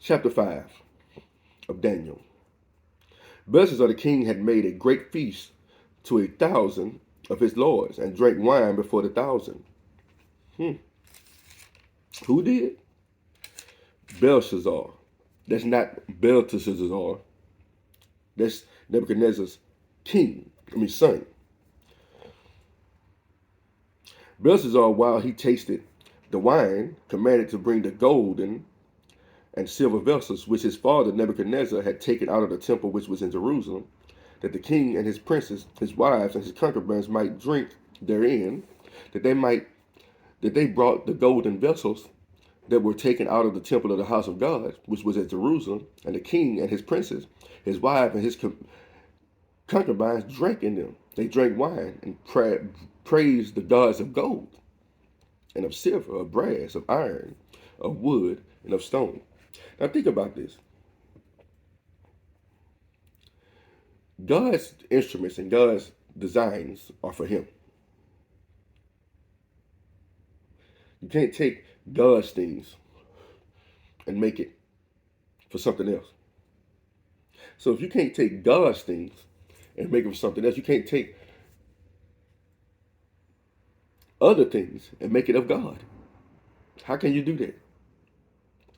Chapter 5 of Daniel. Belshazzar the king had made a great feast to 1,000 of his lords, and drank wine before the 1,000. Who did? Belshazzar. That's not Belteshazzar. That's Nebuchadnezzar's son. Belshazzar, while he tasted the wine, commanded to bring the golden and silver vessels which his father Nebuchadnezzar had taken out of the temple which was in Jerusalem, that the king and his princes, his wives, and his concubines might drink therein, that they brought the golden vessels that were taken out of the temple of the house of God, which was at Jerusalem, and the king and his princes, his wife, and his concubines drank in them. They drank wine and praised the gods of gold, and of silver, of brass, of iron, of wood, and of stone. Now think about this. God's instruments and God's designs are for him. You can't take God's things and make it for something else. So if you can't take God's things and make it for something else, you can't take other things and make it of God. How can you do that?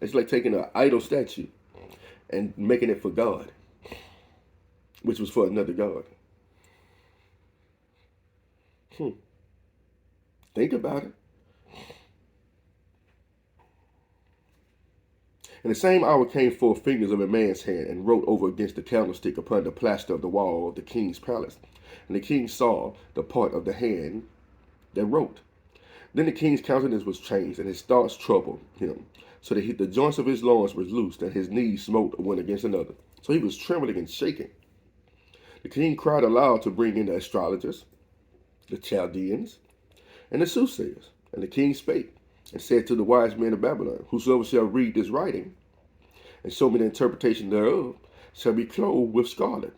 It's like taking an idol statue and making it for God, which was for another God. Think about it. In the same hour came forth fingers of a man's hand, and wrote over against the candlestick upon the plaster of the wall of the king's palace. And the king saw the part of the hand that wrote. Then the king's countenance was changed, and his thoughts troubled him, so that the joints of his loins were loosed, and his knees smote one against another. So he was trembling and shaking. The king cried aloud to bring in the astrologers, the Chaldeans, and the soothsayers. And the king spake, and said to the wise men of Babylon, whosoever shall read this writing, and show me the interpretation thereof, shall be clothed with scarlet,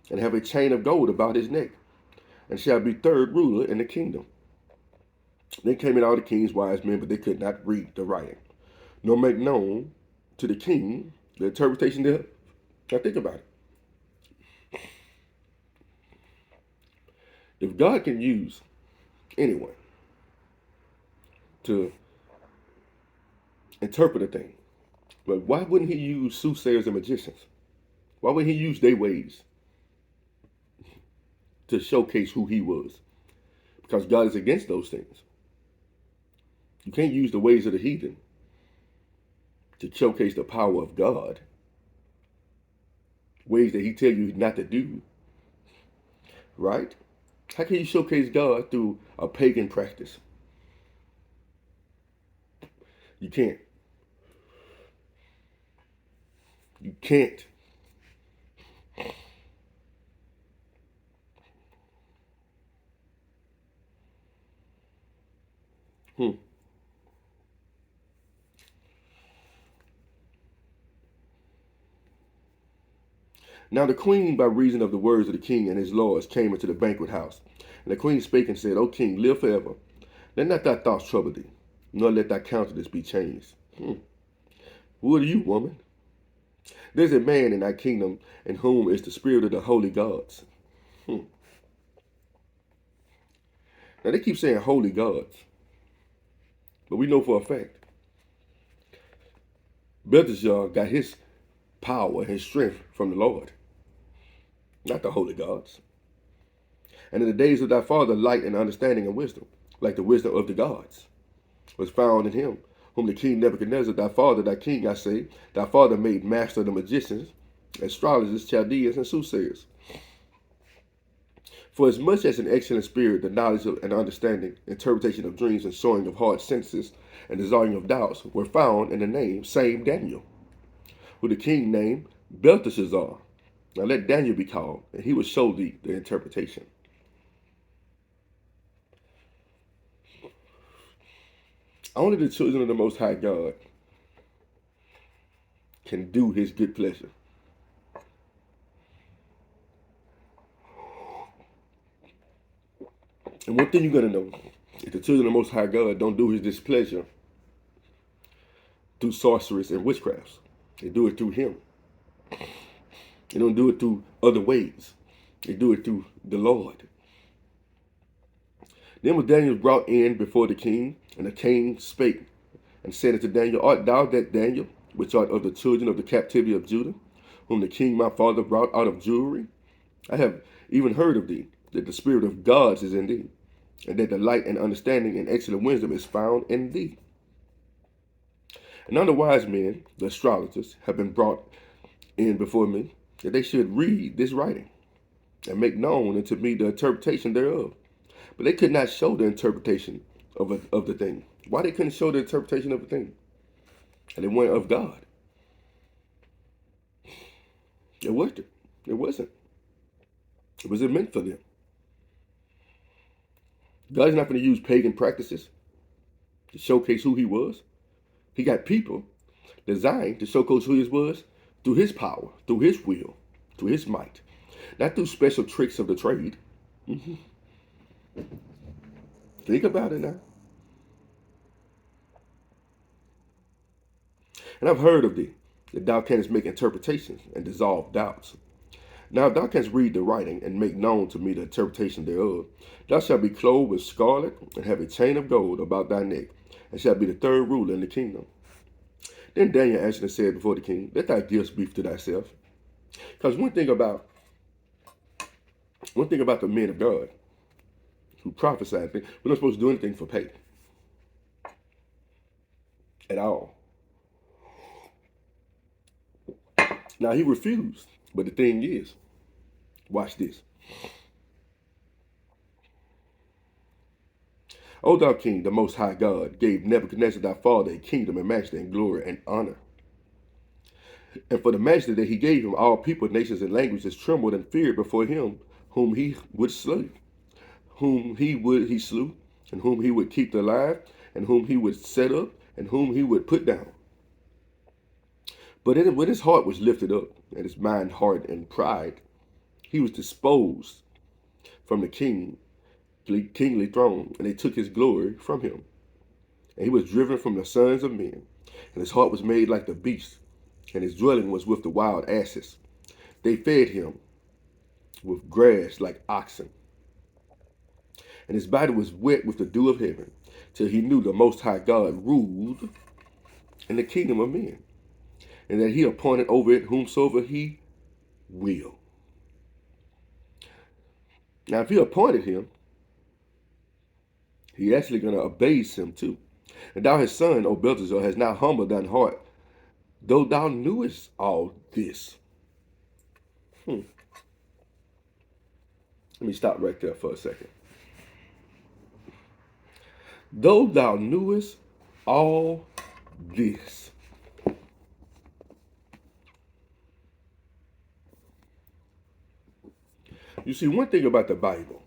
and have a chain of gold about his neck, and shall be third ruler in the kingdom. Then came in all the king's wise men, but they could not read the writing, nor make known to the king the interpretation thereof. Now think about it. If God can use anyone to interpret a thing, but why wouldn't he use soothsayers and magicians? Why wouldn't he use their ways to showcase who he was? Because God is against those things. You can't use the ways of the heathen to showcase the power of God. Ways that he tell you not to do. Right? How can you showcase God through a pagan practice? You can't. You can't. Now the queen, by reason of the words of the king and his lords, came into the banquet house. And the queen spake and said, O king, live forever. Let not thy thoughts trouble thee, nor let thy countenance be changed. Who are you, woman? There's a man in thy kingdom in whom is the spirit of the holy gods. Now they keep saying holy gods, but we know for a fact Belshazzar got his power, his strength from the Lord, not the holy gods. And in the days of thy father, light and understanding and wisdom, like the wisdom of the gods, was found in him, whom the king Nebuchadnezzar, thy father, thy king, I say, thy father made master of the magicians, astrologers, Chaldeans, and soothsayers. For as much as an excellent spirit, the knowledge of and understanding, interpretation of dreams, and sowing of hard sentences, and dissolving of doubts, were found in the name same Daniel, who the king named Belteshazzar. Now let Daniel be called, and he will show thee the interpretation. Only the children of the Most High God can do his good pleasure. And one thing you're going to know, if the children of the Most High God don't do his displeasure through sorceries and witchcrafts, They do it through him. They don't do it through other ways. They do it through the Lord. Then was Daniel brought in before the king, and the king spake and said unto Daniel, Art thou that Daniel, which art of the children of the captivity of Judah, whom the king my father brought out of Jewry? I have even heard of thee, that the spirit of gods is in thee, and that the light and understanding and excellent wisdom is found in thee. And none of the wise men, the astrologers, have been brought in before me, that they should read this writing, and make known unto me the interpretation thereof. But they could not show the interpretation of the thing. Why they couldn't show the interpretation of the thing? And it went of God. It wasn't. It wasn't. It wasn't meant for them. God is not going to use pagan practices to showcase who he was. He got people designed to showcase who he was through his power, through his will, through his might. Not through special tricks of the trade. Mm-hmm. Think about it now. And I've heard of thee, that thou canst make interpretations and dissolve doubts. Now if thou canst read the writing and make known to me the interpretation thereof, thou shalt be clothed with scarlet and have a chain of gold about thy neck, and shalt be the third ruler in the kingdom. Then Daniel answered and said before the king, Let thy gifts be to thyself. Because one thing about the men of God who prophesied, we're not supposed to do anything for pay at all. Now he refused, but the thing is, watch this. O thou king, the most high God, gave Nebuchadnezzar thy father a kingdom and majesty and glory and honor. And for the majesty that he gave him, all people, nations, and languages trembled and feared before him whom he would slay, whom he slew, and whom he would keep alive, and whom he would set up, and whom he would put down. But when his heart was lifted up, and his mind hardened in pride, he was disposed from the kingly throne, and they took his glory from him. And he was driven from the sons of men, and his heart was made like the beast, and his dwelling was with the wild asses. They fed him with grass like oxen, and his body was wet with the dew of heaven, till he knew the Most High God ruled in the kingdom of men, and that he appointed over it whomsoever he will. Now, if he appointed him, he actually going to abase him too. And thou his son, O Belteshazzar, has now humbled thine heart, though thou knewest all this. Let me stop right there for a second. Though thou knewest all this. You see, one thing about the Bible,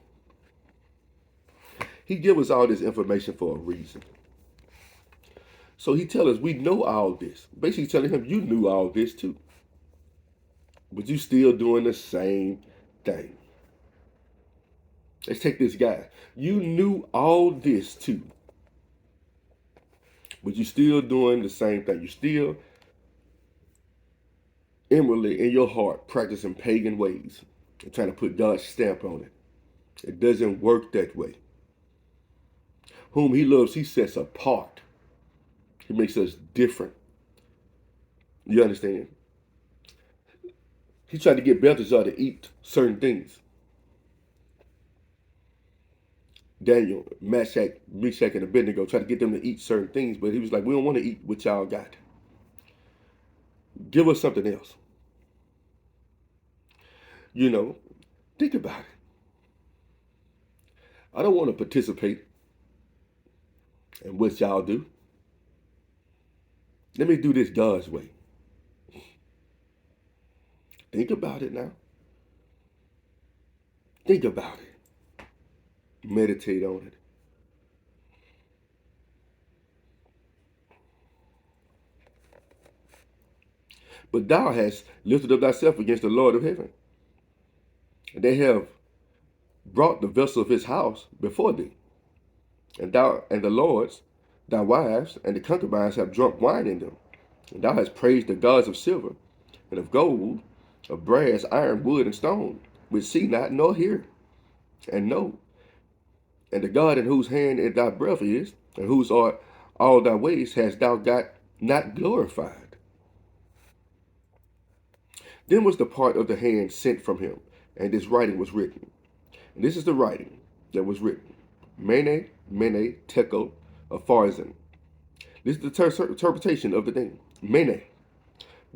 he gives us all this information for a reason. So he tells us we know all this. Basically telling him you knew all this too. But you still doing the same thing. Let's take this guy. You knew all this too. But you still doing the same thing. You still inwardly in your heart practicing pagan ways and trying to put God's stamp on it. It doesn't work that way. Whom he loves, he sets apart. He makes us different. You understand? He tried to get Belteshazzar to eat certain things. Daniel, Meshach, and Abednego tried to get them to eat certain things, but he was like, we don't want to eat what y'all got. Give us something else. You know, think about it. I don't want to participate in what y'all do. Let me do this God's way. Think about it now. Think about it. Meditate on it. But thou hast lifted up thyself against the Lord of heaven. And they have brought the vessel of his house before thee. And thou and the lords, thy wives, and the concubines have drunk wine in them. And thou hast praised the gods of silver, and of gold, of brass, iron, wood, and stone, which see not nor hear, and know. And the God in whose hand thy breath is, and whose art all thy ways, hast thou got not glorified. Then was the part of the hand sent from him, and this writing was written. And this is the writing that was written. Mene, mene, tekel, upharsin. This is the interpretation of the name. Mene,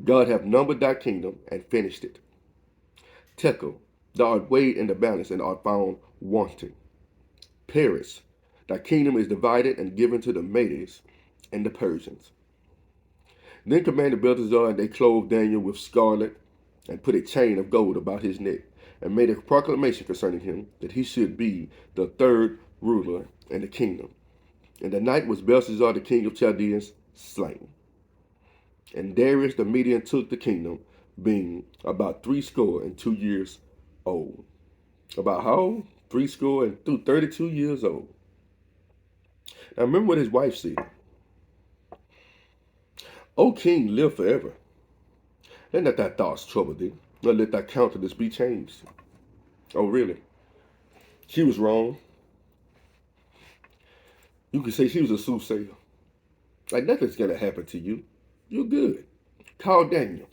God hath numbered thy kingdom and finished it. Tekel, thou art weighed in the balance and art found wanting. Paris, thy kingdom is divided and given to the Medes and the Persians. Then commanded Belteshazzar, and they clothed Daniel with scarlet, and put a chain of gold about his neck, and made a proclamation concerning him, that he should be the third ruler in the kingdom. And the night was Belshazzar, the king of Chaldeans, slain. And Darius the Median took the kingdom, being about 62 years old. About how old? 32 years old. Now remember what his wife said. O king, live forever. Let not thy thoughts trouble thee, nor let thy countenance be changed. Oh, really? She was wrong. You could say she was a soothsayer. Like, nothing's going to happen to you. You're good. Call Daniel.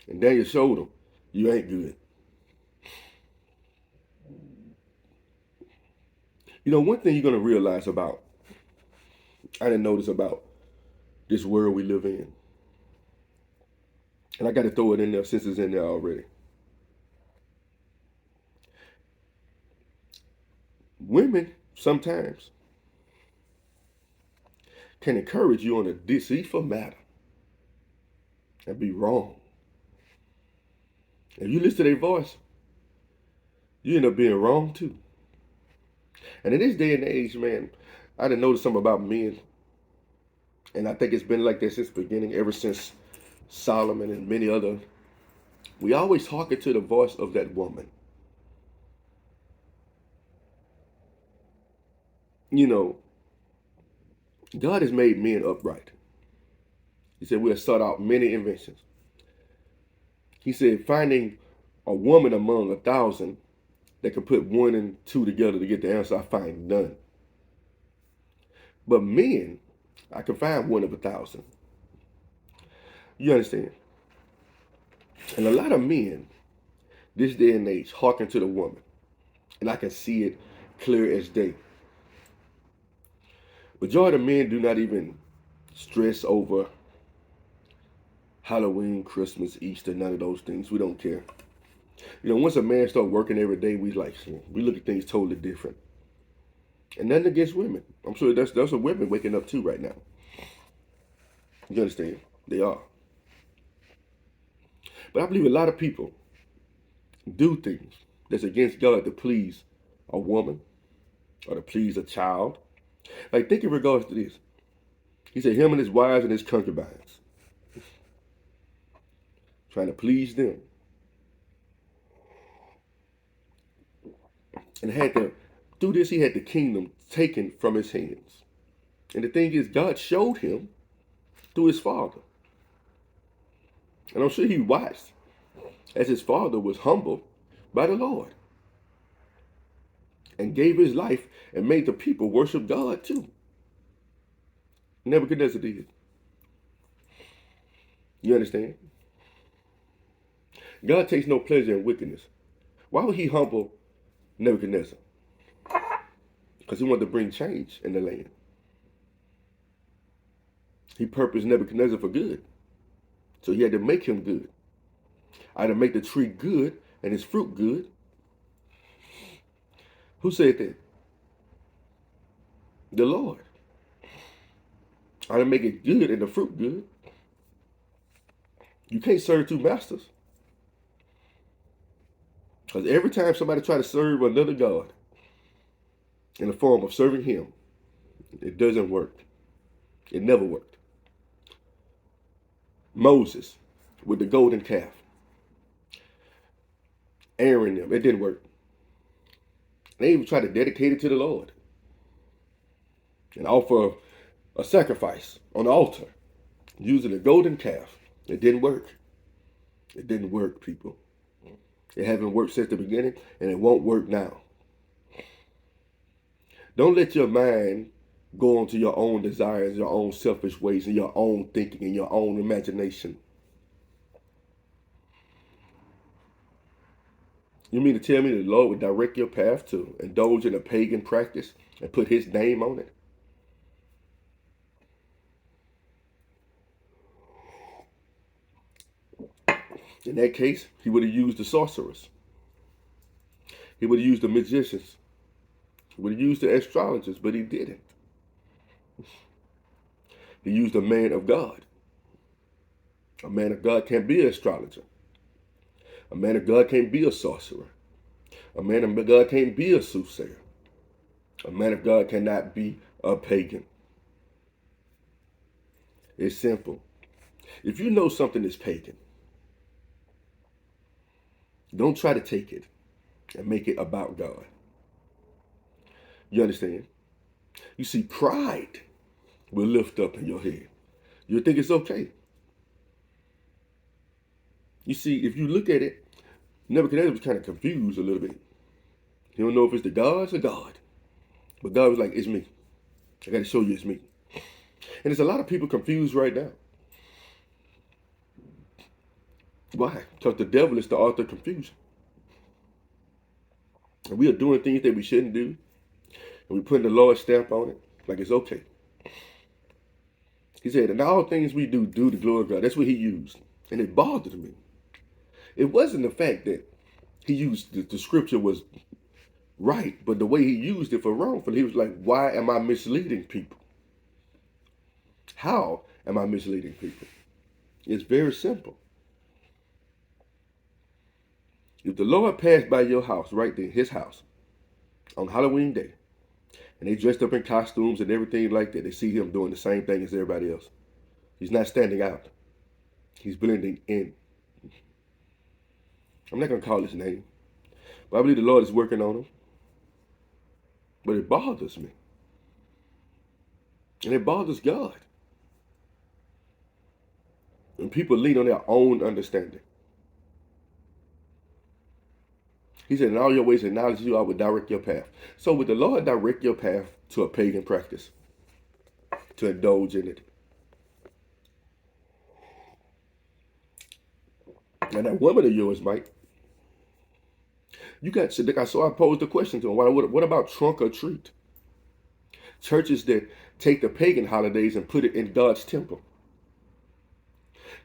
And Daniel showed him, you ain't good. You know, one thing you're going to realize I didn't notice about this world we live in. And I got to throw it in there since it's in there already. Women sometimes can encourage you on a deceitful matter and be wrong. If you listen to their voice, you end up being wrong too. And in this day and age, man, I done noticed something about men. And I think it's been like this since the beginning, ever since Solomon and many other. We always hearken to the voice of that woman. You know, God has made men upright. He said we'll sought out many inventions. He said finding a woman among 1,000 that can put 1 and 2 together to get the answer, I find none. But men, I can find 1 of 1,000. You understand? And a lot of men, this day and age, hearken to the woman. And I can see it clear as day. Majority of men do not even stress over Halloween, Christmas, Easter, none of those things. We don't care. You know, once a man start working every day, we look at things totally different. And nothing against women. I'm sure there's some women waking up too right now. You understand? They are. But I believe a lot of people do things that's against God to please a woman or to please a child. Like, think in regards to this. He said him and his wives and his concubines. Trying to please them. And had to do this, he had the kingdom taken from his hands. And the thing is, God showed him through his father. And I'm sure he watched as his father was humbled by the Lord and gave his life and made the people worship God too. Nebuchadnezzar did. You understand? God takes no pleasure in wickedness. Why would he humble Nebuchadnezzar? Because he wanted to bring change in the land. He purposed Nebuchadnezzar for good. So he had to make him good. Either make the tree good and its fruit good. Who said that? The Lord. Either make it good and the fruit good. You can't serve 2 masters. Because every time somebody try to serve another God in the form of serving him, it doesn't work. It never worked. Moses with the golden calf. Aaron them. It didn't work. They even tried to dedicate it to the Lord and offer a sacrifice on the altar. using a golden calf. It didn't work. It didn't work, people. It hasn't worked since the beginning, and it won't work now. Don't let your mind go on to your own desires, your own selfish ways, and your own thinking and your own imagination. You mean to tell me the Lord would direct your path to indulge in a pagan practice and put his name on it? In that case, he would have used the sorcerers. He would have used the magicians. He would have used the astrologers, but he didn't. He used a man of God. A man of God can't be an astrologer. A man of God can't be a sorcerer. A man of God can't be a soothsayer. A man of God cannot be a pagan. It's simple. If you know something is pagan, don't try to take it and make it about God. You understand? You see, pride will lift up in your head. You'll think it's okay. You see, if you look at it, Nebuchadnezzar was kind of confused a little bit. He don't know if it's the gods or God. But God was like, it's me. I got to show you it's me. And there's a lot of people confused right now. Why? Because the devil is the author of confusion. And we are doing things that we shouldn't do. And we're putting the Lord's stamp on it like it's okay. He said, and all things we do the glory of God. That's what he used. And it bothered me. It wasn't the fact that he used the scripture was right, but the way he used it for wrongful. He was like, why am I misleading people? How am I misleading people? It's very simple. If the Lord passed by your house right there, his house, on Halloween day, and they dressed up in costumes and everything like that, they see him doing the same thing as everybody else. He's not standing out. He's blending in. I'm not going to call his name, but I believe the Lord is working on him. But it bothers me. And it bothers God. When people lean on their own understanding. He said, in all your ways acknowledge you, I will direct your path. So would the Lord direct your path to a pagan practice? To indulge in it? And that woman of yours, Mike, you got, so I posed the question to him, what about trunk or treat? Churches that take the pagan holidays and put it in God's temple.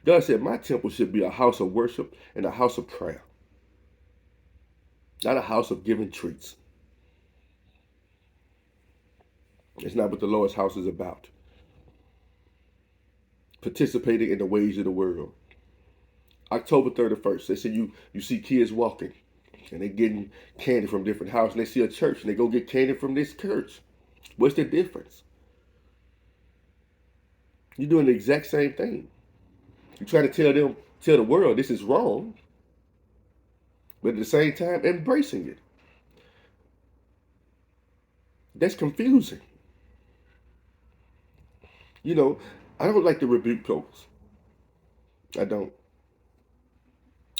God said, my temple should be a house of worship and a house of prayer. Not a house of giving treats. It's not what the Lord's house is about. Participating in the ways of the world. October 31st, they say you see kids walking and they're getting candy from different houses, and they see a church and they go get candy from this church. What's the difference? You're doing the exact same thing. You try to tell the world this is wrong, but at the same time embracing it. That's confusing. You know, I don't like to rebuke folks. I don't.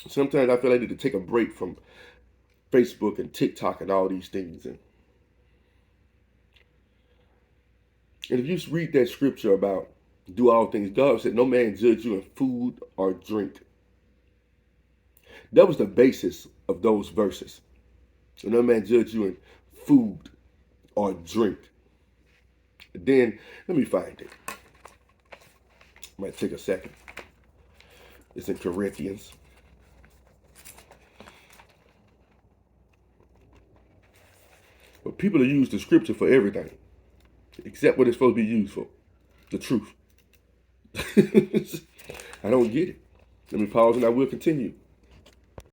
Sometimes I feel like I need to take a break from Facebook and TikTok and all these things. And if you read that scripture about do all things, God said, no man judge you in food or drink. That was the basis of those verses. So no man judge you in food or drink. Then, let me find it. Might take a second. It's in Corinthians. But people use the scripture for everything, except what it's supposed to be used for. The truth. I don't get it. Let me pause and I will continue.